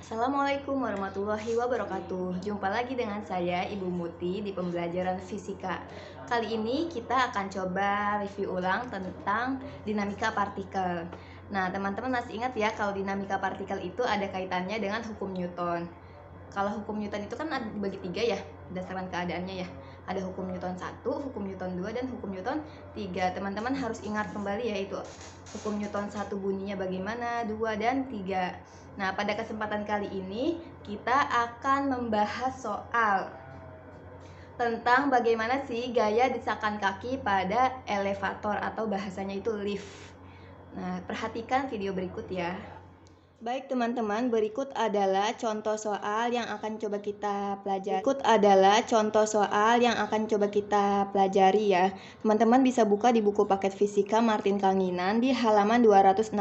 Assalamualaikum warahmatullahi wabarakatuh. Jumpa lagi dengan saya Ibu Muti di pembelajaran fisika. Kali ini kita akan coba review ulang tentang dinamika partikel. Nah, teman-teman masih ingat ya kalau dinamika partikel itu ada kaitannya dengan hukum Newton. Kalau hukum Newton itu kan ada dibagi tiga ya, berdasarkan keadaannya ya. Ada hukum Newton 1, hukum Newton 2, dan hukum Newton 3. Teman-teman harus ingat kembali ya, itu hukum Newton 1 bunyinya bagaimana, 2 dan 3. Nah, pada kesempatan kali ini kita akan membahas soal tentang bagaimana sih gaya desakan kaki pada elevator atau bahasanya itu lift. Nah, perhatikan video berikut ya. Baik teman-teman, berikut adalah contoh soal yang akan coba kita pelajari. Ya. Teman-teman bisa buka di buku paket fisika Martin Kanginan di halaman 266.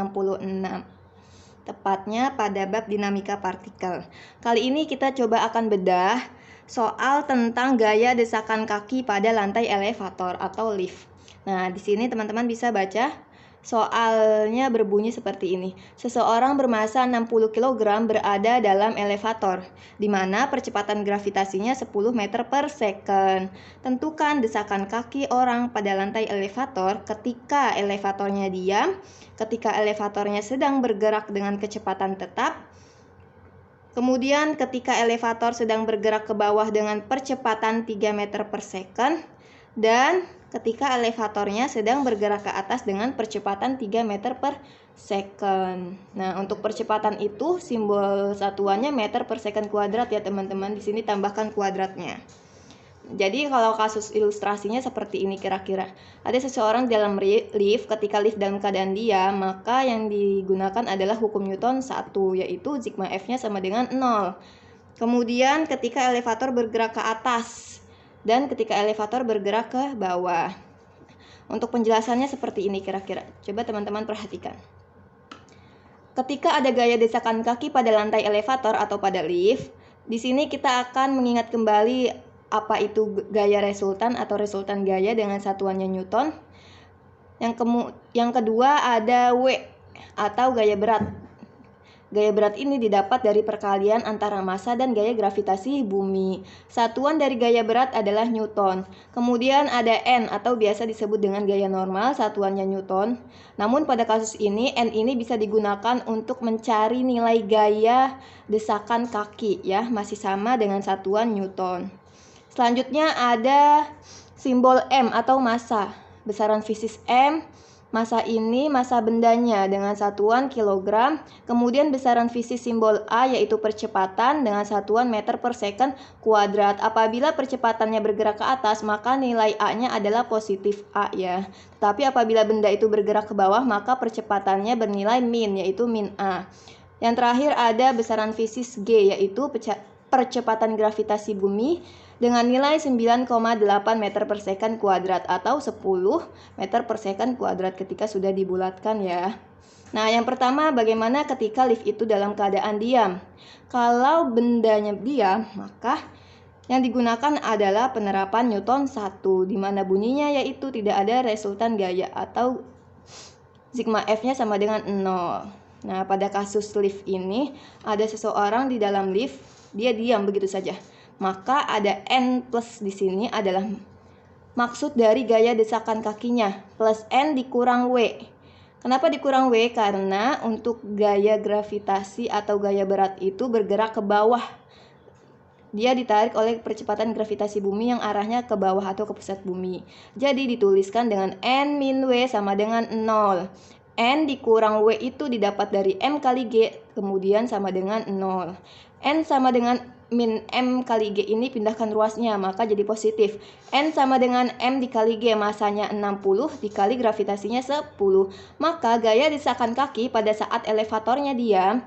Tepatnya pada bab dinamika partikel. Kali ini kita coba akan bedah soal tentang gaya desakan kaki pada lantai elevator atau lift. Nah, di sini teman-teman bisa baca. Soalnya berbunyi seperti ini. Seseorang bermasa 60 kg berada dalam elevator, di mana percepatan gravitasinya 10 meter per second. Tentukan desakan kaki orang pada lantai elevator ketika elevatornya diam, ketika elevatornya sedang bergerak dengan kecepatan tetap, kemudian ketika elevator sedang bergerak ke bawah dengan percepatan 3 meter per second, dan ketika elevatornya sedang bergerak ke atas dengan percepatan 3 meter per second. Nah, untuk percepatan itu simbol satuannya meter per second kuadrat ya teman-teman. Di sini tambahkan kuadratnya. Jadi kalau kasus ilustrasinya seperti ini kira-kira. Ada seseorang di dalam lift, ketika lift dalam keadaan diam, maka yang digunakan adalah hukum Newton 1, yaitu sigma F-nya sama dengan 0. Kemudian ketika elevator bergerak ke atas, dan ketika elevator bergerak ke bawah. Untuk penjelasannya seperti ini kira-kira. Coba teman-teman perhatikan. Ketika ada gaya desakan kaki pada lantai elevator atau pada lift, di sini kita akan mengingat kembali apa itu gaya resultan atau resultan gaya dengan satuannya Newton. Yang kedua ada W atau gaya berat. Gaya berat ini didapat dari perkalian antara massa dan gaya gravitasi bumi. Satuan dari gaya berat adalah Newton. Kemudian ada N atau biasa disebut dengan gaya normal, satuannya Newton. Namun pada kasus ini N ini bisa digunakan untuk mencari nilai gaya desakan kaki ya, masih sama dengan satuan Newton. Selanjutnya ada simbol M atau massa. Besaran fisis M. Massa ini massa bendanya dengan satuan kilogram. Kemudian besaran fisis simbol A yaitu percepatan dengan satuan meter per second kuadrat. Apabila percepatannya bergerak ke atas, maka nilai A-nya adalah positif A ya. Tapi apabila benda itu bergerak ke bawah, maka percepatannya bernilai min yaitu min A. Yang terakhir ada besaran fisis G yaitu percepatan gravitasi bumi dengan nilai 9,8 meter per second kuadrat atau 10 meter per second kuadrat ketika sudah dibulatkan ya. Nah, yang pertama bagaimana ketika lift itu dalam keadaan diam. Kalau bendanya diam, maka yang digunakan adalah penerapan Newton 1, di mana bunyinya yaitu tidak ada resultan gaya atau sigma F-nya sama dengan 0. Nah, pada kasus lift ini ada seseorang di dalam lift, dia diam begitu saja. Maka ada N plus di sini adalah maksud dari gaya desakan kakinya, plus N dikurang W. Kenapa dikurang W? Karena untuk gaya gravitasi atau gaya berat itu bergerak ke bawah. Dia ditarik oleh percepatan gravitasi bumi yang arahnya ke bawah atau ke pusat bumi. Jadi dituliskan dengan N min W sama dengan 0. N dikurang W itu didapat dari M kali G, kemudian sama dengan 0. N sama dengan min M kali G ini pindahkan ruasnya, maka jadi positif. N sama dengan M dikali G, masanya 60 dikali gravitasinya 10. Maka gaya desakan kaki pada saat elevatornya diam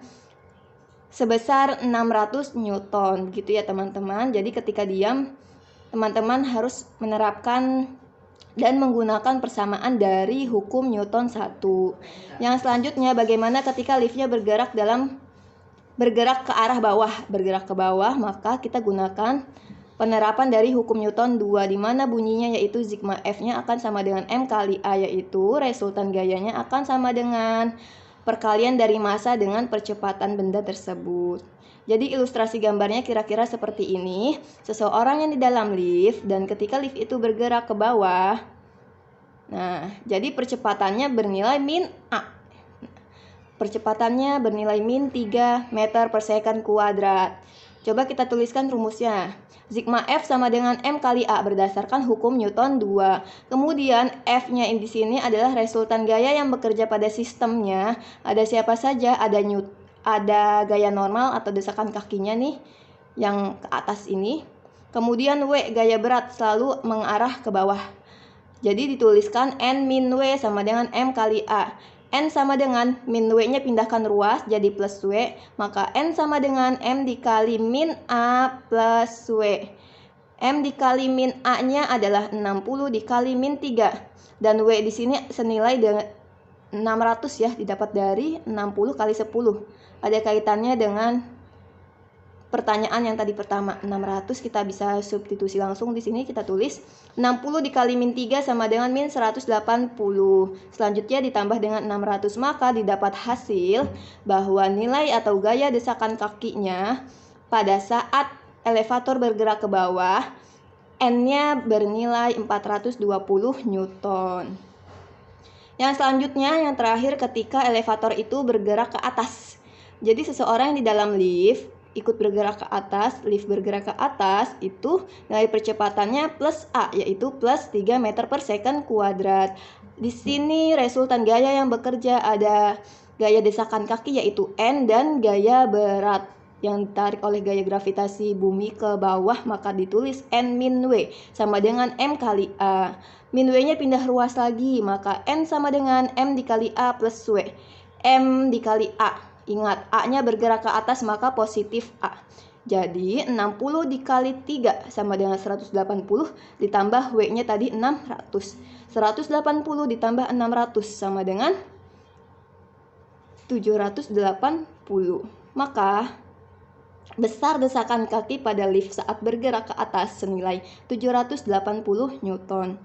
sebesar 600 Newton gitu ya teman-teman. Jadi ketika diam, teman-teman harus menerapkan dan menggunakan persamaan dari hukum Newton 1. Yang selanjutnya bagaimana ketika liftnya bergerak ke arah bawah, maka kita gunakan penerapan dari hukum Newton 2, di mana bunyinya yaitu sigma F-nya akan sama dengan M kali A, yaitu resultan gayanya akan sama dengan perkalian dari massa dengan percepatan benda tersebut. Jadi ilustrasi gambarnya kira-kira seperti ini. Seseorang yang di dalam lift dan ketika lift itu bergerak ke bawah, nah, jadi percepatannya bernilai min A. Percepatannya bernilai min 3 meter per second kuadrat. Coba kita tuliskan rumusnya. Sigma F sama dengan M kali A berdasarkan hukum Newton 2. Kemudian F-nya di sini adalah resultan gaya yang bekerja pada sistemnya. Ada siapa saja? Ada gaya normal atau desakan kakinya nih yang ke atas ini. Kemudian W, gaya berat selalu mengarah ke bawah. Jadi dituliskan N min W sama dengan M kali A. N sama dengan min W-nya pindahkan ruas jadi plus W, maka N sama dengan M dikali min A plus W. M dikali min A-nya adalah 60 dikali min 3. Dan W di sini senilai dengan 600 ya, didapat dari 60 kali 10. Ada kaitannya dengan pertanyaan yang tadi pertama, 600 kita bisa substitusi langsung di sini, kita tulis 60 dikali min 3 sama dengan min 180. Selanjutnya ditambah dengan 600, maka didapat hasil bahwa nilai atau gaya desakan kakinya pada saat elevator bergerak ke bawah, N-nya bernilai 420 Newton. Yang selanjutnya, yang terakhir ketika elevator itu bergerak ke atas. Jadi seseorang yang di dalam lift ikut bergerak ke atas, lift bergerak ke atas, itu nilai percepatannya plus A, yaitu plus 3 meter per second kuadrat. Di sini resultan gaya yang bekerja ada gaya desakan kaki yaitu N dan gaya berat yang ditarik oleh gaya gravitasi bumi ke bawah, maka ditulis N min W sama dengan M kali A. Min W-nya pindah ruas lagi, maka N sama dengan M dikali A plus W. M dikali A. Ingat, A-nya bergerak ke atas maka positif A. Jadi 60 dikali 3 sama dengan 180 ditambah W-nya tadi 600. 180 ditambah 600 sama dengan 780. Maka besar desakan kaki pada lift saat bergerak ke atas senilai 780 Newton.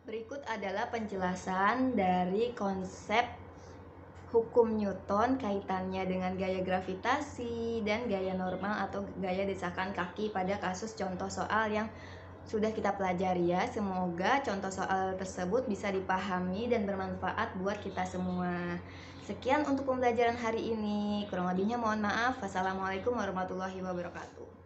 Berikut adalah penjelasan dari konsep hukum Newton kaitannya dengan gaya gravitasi dan gaya normal atau gaya desakan kaki pada kasus contoh soal yang sudah kita pelajari ya. Semoga contoh soal tersebut bisa dipahami dan bermanfaat buat kita semua. Sekian untuk pembelajaran hari ini. Kurang lebihnya mohon maaf. Wassalamualaikum warahmatullahi wabarakatuh.